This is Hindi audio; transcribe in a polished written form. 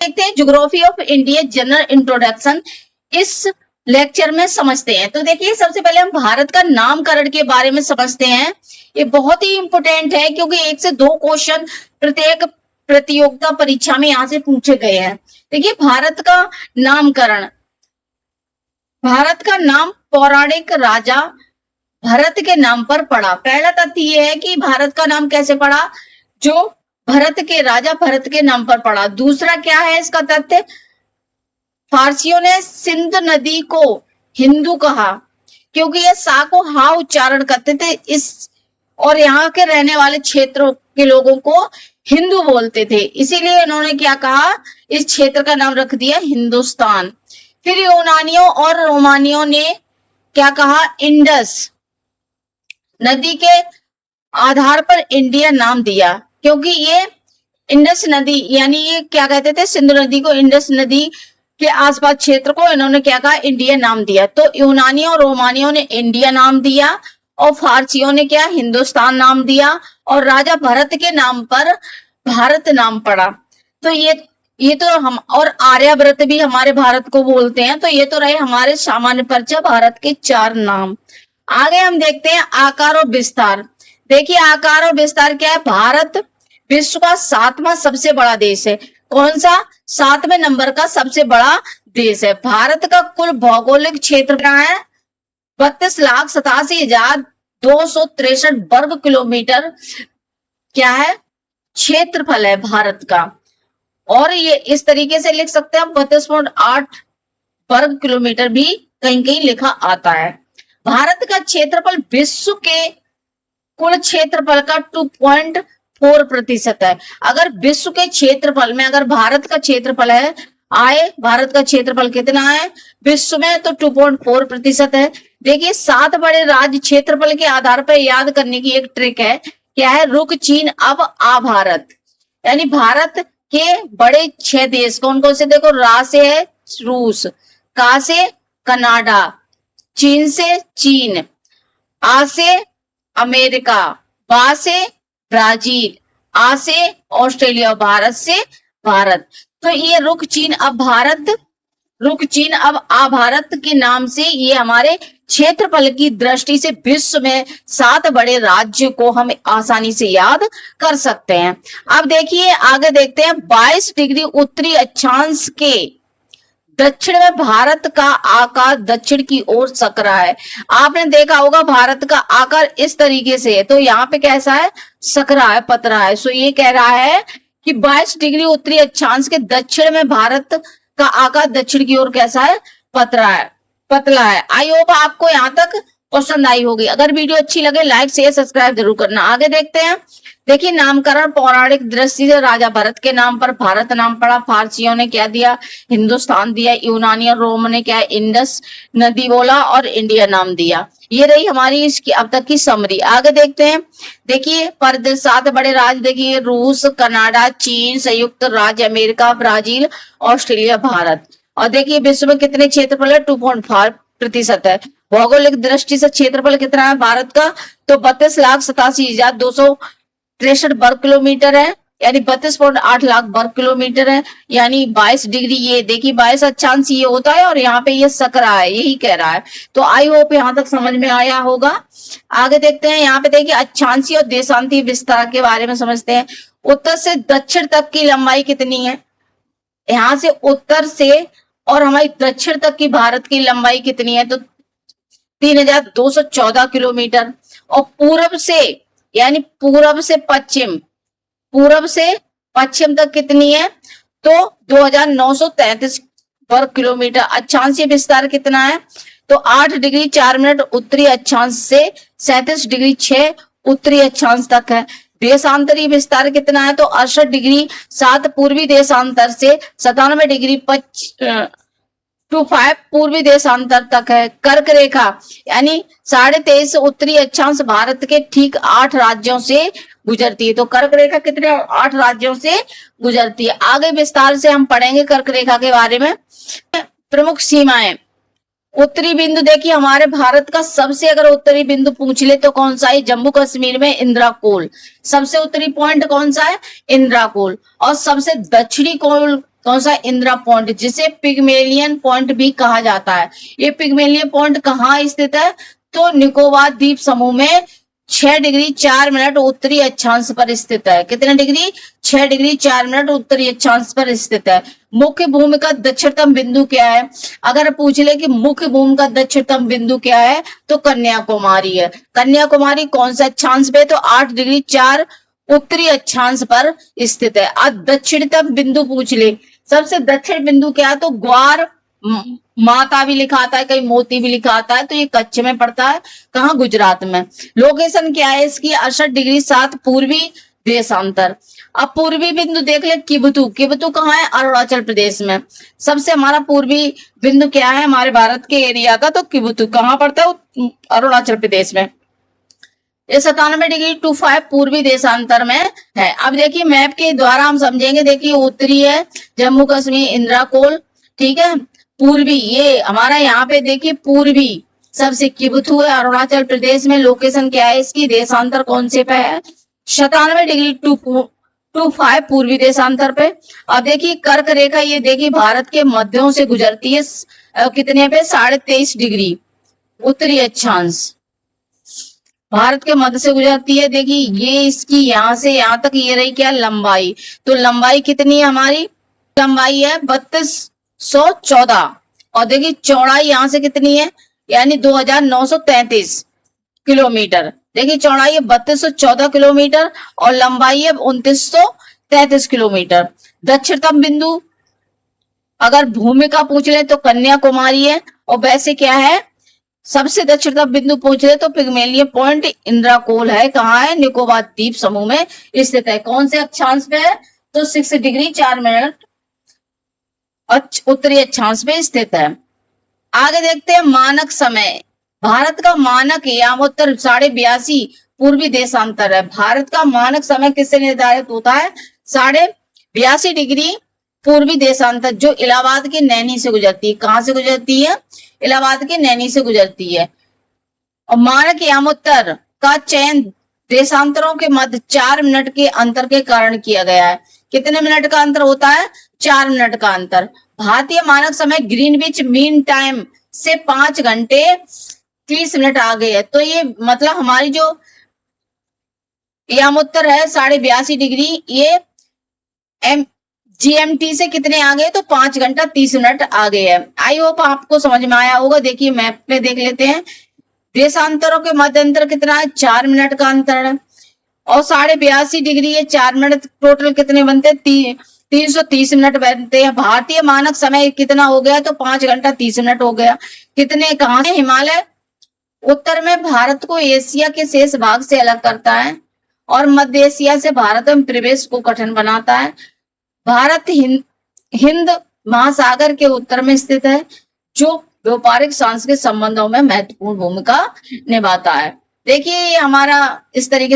देखते हैं geography of India general introduction, इस लेक्चर में समझते हैं। तो देखिए सबसे पहले हम भारत का नामकरण के बारे में समझते हैं। ये बहुत ही इंपॉर्टेंट है क्योंकि 1 से 2 क्वेश्चन प्रत्येक प्रतियोगिता परीक्षा में यहाँ से पूछे गए हैं। देखिए भारत का नामकरण, भारत का नाम पौराणिक राजा भरत के नाम पर पड़ा। पहला तथ्य ये है कि भारत का नाम कैसे पड़ा, जो भरत के राजा भरत के नाम पर पड़ा। दूसरा क्या है इसका तथ्य, फारसियों ने सिंध नदी को हिंदू कहा क्योंकि ये सा को हा उच्चारण करते थे, इस और यहाँ के रहने वाले क्षेत्रों के लोगों को हिंदू बोलते थे, इसीलिए इन्होंने क्या कहा, इस क्षेत्र का नाम रख दिया हिंदुस्तान। फिर यूनानियों और रोमानियों ने क्या कहा, इंडस नदी के आधार पर इंडिया नाम दिया क्योंकि ये इंडस नदी, यानी ये क्या कहते थे, सिंधु नदी को, इंडस नदी के आसपास क्षेत्र को इन्होंने क्या कहा, इंडिया नाम दिया। तो यूनानियों और रोमानियों ने इंडिया नाम दिया और फारसियों ने क्या, हिंदुस्तान नाम दिया, और राजा भरत के नाम पर भारत नाम पड़ा। तो ये तो हम, और आर्यव्रत भी हमारे भारत को बोलते हैं। तो ये तो रहे हमारे सामान्य परिचय भारत के 4 नाम। आगे हम देखते हैं आकार और विस्तार। देखिए आकार और विस्तार क्या है, भारत विश्व का 7वां सबसे बड़ा देश है। कौन सा, 7वें नंबर का सबसे बड़ा देश है। भारत का कुल भौगोलिक क्षेत्र क्या है, 32,87,263 वर्ग किलोमीटर क्या है, क्षेत्रफल है भारत का। और ये इस तरीके से लिख सकते हैं, 32.8 वर्ग किलोमीटर भी कहीं कहीं लिखा आता है। भारत का क्षेत्रफल विश्व के कुल क्षेत्रफल का 2.4% है। अगर विश्व के क्षेत्रफल में अगर भारत का क्षेत्रफल है भारत का क्षेत्रफल कितना है विश्व में, तो 2.4% है। देखिए 7 बड़े राज्य क्षेत्रफल के आधार पर याद करने की एक ट्रिक है, क्या है, रुक चीन अब आ भारत, यानी भारत के बड़े 6 देश कौन कौन से, देखो, रा से है रूस, का से कनाडा, चीन से चीन, आ से अमेरिका, बा से ब्राजील, आ से ऑस्ट्रेलिया, भारत से भारत। तो ये रुक चीन अब भारत, रुक चीन अब आ भारत के नाम से ये हमारे क्षेत्रफल की दृष्टि से विश्व में 7 बड़े राज्य को हम आसानी से याद कर सकते हैं। अब देखिए आगे देखते हैं, 22 डिग्री उत्तरी अक्षांश के दक्षिण में भारत का आकार दक्षिण की ओर सकरा है। आपने देखा होगा भारत का आकार इस तरीके से है, तो यहाँ पे कैसा है, सकरा है, पतरा है। सो ये कह रहा है कि 22 डिग्री उत्तरी अक्षांश के दक्षिण में भारत का आकार दक्षिण की ओर कैसा है, पतला है। आई होप आपको यहाँ तक पसंद आई होगी। अगर वीडियो अच्छी लगे लाइक शेयर सब्सक्राइब जरूर करना। आगे देखते हैं, देखिए नामकरण पौराणिक दृष्टि से राजा भरत के नाम पर भारत नाम पड़ा। फारसियों ने क्या दिया, हिंदुस्तान दिया। यूनानी और रोम ने क्या, इंडस नदी बोला और इंडिया नाम दिया। ये रही हमारी इसकी अब तक की समरी। आगे देखते हैं, देखिए पर 7 बड़े राज्य, देखिए रूस, कनाडा, चीन, संयुक्त राज्य अमेरिका, ब्राजील, ऑस्ट्रेलिया, भारत। और देखिए विश्व में कितने क्षेत्रफल है, 2.5% है। भौगोलिक दृष्टि से क्षेत्रफल कितना है भारत का, तो 32,87,263 वर्ग किलोमीटर है, यानी 32.8 लाख वर्ग किलोमीटर है, यानी 22 डिग्री। ये देखिए 22 अक्षांश ये होता है और यहाँ पे ये सकरा है, यही कह रहा है। तो आई होप यहाँ तक समझ में आया होगा। आगे देखते हैं, यहाँ पे देखिए अक्षांशीय और देशांतीय विस्तार के बारे में समझते हैं। उत्तर से दक्षिण तक की लंबाई कितनी है, यहाँ से उत्तर से और हमारी दक्षिण तक की भारत की लंबाई कितनी है, तो 3,214 किलोमीटर। और पूर्व से, यानी पूर्व से पश्चिम तक कितनी है, तो 2,933 वर्ग किलोमीटर। अक्षांशीय विस्तार कितना है, तो 8 डिग्री 4 मिनट उत्तरी अक्षांश से 37 डिग्री 6 उत्तरी अक्षांश तक है। देशांतरीय विस्तार कितना है, तो 68 डिग्री 7 पूर्वी देशांतर से 97 डिग्री 25 पूर्वी देशांतर तक है। कर्क रेखा यानी 23.5 उत्तरी अक्षांश भारत के ठीक 8 राज्यों से गुजरती है। तो कर्क रेखा कितने, 8 राज्यों से गुजरती है। आगे विस्तार से हम पढ़ेंगे कर्क रेखा के बारे में। प्रमुख सीमाएं, उत्तरी बिंदु, देखिए हमारे भारत का सबसे अगर उत्तरी बिंदु पूछ ले तो कौन सा है, जम्मू कश्मीर में इंदिराकोल। सबसे उत्तरी पॉइंट कौन सा है, इंदिराकोल। और सबसे दक्षिणी कौन सा, इंदिरा पॉइंट, जिसे पिग्मेलियन पॉइंट भी कहा जाता है। ये पिग्मेलियन पॉइंट कहाँ स्थित है, तो निकोबार द्वीप समूह में 6 डिग्री 4 मिनट उत्तरी अक्षांश पर स्थित है। कितने डिग्री, 6 डिग्री 4 मिनट उत्तरी अक्षांश पर स्थित है। मुख्य भूमि का दक्षिणतम बिंदु क्या है, अगर पूछ ले कि मुख्य भूमि का दक्षिणतम बिंदु क्या है, तो कन्याकुमारी है। कन्याकुमारी कौन सा अक्षांश पे, तो 8 डिग्री 4 उत्तरी अक्षांश पर स्थित है। अब दक्षिणतम बिंदु पूछ ले, सबसे दक्षिण बिंदु क्या है, तो ग्वार माता भी लिखा आता है, कहीं मोती भी लिखा आता है, तो ये कच्छ में पड़ता है, कहाँ, गुजरात में। लोकेशन क्या है इसकी, 68 डिग्री 7 पूर्वी देशांतर। अब पूर्वी बिंदु देख ले, किबुतु, किबुतु कहाँ है, अरुणाचल प्रदेश में। सबसे हमारा पूर्वी बिंदु क्या है हमारे भारत के एरिया का, तो किबुतु कहाँ पड़ता है, अरुणाचल प्रदेश में। ये 97 डिग्री 25 पूर्वी देशांतर में है। अब देखिए मैप के द्वारा हम समझेंगे, देखिए उत्तरी है जम्मू कश्मीर इंदिरा कोल, ठीक है, पूर्वी ये हमारा यहाँ पे देखिए पूर्वी सबसे किबुथु है अरुणाचल प्रदेश में। लोकेशन क्या है इसकी, देशांतर कौन से पे है, 97 डिग्री 25 पूर्वी देशांतर पे। अब देखिए कर्क रेखा, ये देखिए भारत के मध्यों से गुजरती है, कितने पे, 23.5 डिग्री उत्तरी अक्षांश भारत के मध्य से गुजरती है। देखिए ये इसकी यहाँ से यहाँ तक ये रही क्या, लंबाई, तो लंबाई कितनी है हमारी, लंबाई है 3214, और देखिए चौड़ाई यहाँ से कितनी है, यानी 2933 किलोमीटर। देखिए चौड़ाई है 3214 किलोमीटर और लंबाई है 2933 किलोमीटर। दक्षिणतम बिंदु अगर भूमि का पूछ ले तो कन्याकुमारी है, और वैसे क्या है सबसे दक्षिणतम बिंदु पूछ ले तो पिग्मेलियन पॉइंट इंदिरा कोल है, कहाँ है, निकोबार द्वीप समूह में स्थित है। कौन से अक्षांश पे है, तो 6 डिग्री 4 मिनट उत्तरी अक्षांश पे स्थित है। आगे देखते हैं मानक समय। भारत का मानक यामोत्तर 82.5 पूर्वी देशांतर है। भारत का मानक समय किससे निर्धारित होता है, 82.5 डिग्री पूर्वी देशांतर, जो इलाहाबाद के नैनी से गुजरती है। कहां से गुजरती है, इलाहाबाद के नैनी से गुजरती है। और मानक यामोत्तर का चयन देशांतरों के मध्य 4 मिनट के अंतर के कारण किया गया है। कितने मिनट का अंतर होता है, 4 मिनट का अंतर। भारतीय मानक समय ग्रीनविच मीन टाइम से 5 घंटे 30 मिनट आगे है। तो ये मतलब हमारी जो यामोत्तर है 82.5 डिग्री, ये GMT से कितने आगे, तो 5 घंटा 30 मिनट आगे है। आई होप आपको समझ में आया होगा। देखिए मैप पे देख लेते हैं, देशांतरों के मध्य अंतर कितना है, 4 मिनट का अंतर है, और 82.5 डिग्री है, 4 मिनट, टोटल कितने बनते हैं, 330 मिनट बनते हैं। भारतीय मानक समय कितना हो गया, तो 5 घंटा 30 मिनट हो गया। कितने, कहाँ है, हिमालय उत्तर में भारत को एशिया के शेष भाग से अलग करता है, और मध्य एशिया से भारत में प्रवेश को कठिन बनाता है। भारत हिंद महासागर के उत्तर में स्थित है, जो व्यापारिक सांस्कृतिक संबंधों में महत्वपूर्ण भूमिका निभाता है। देखिए हमारा इस तरीके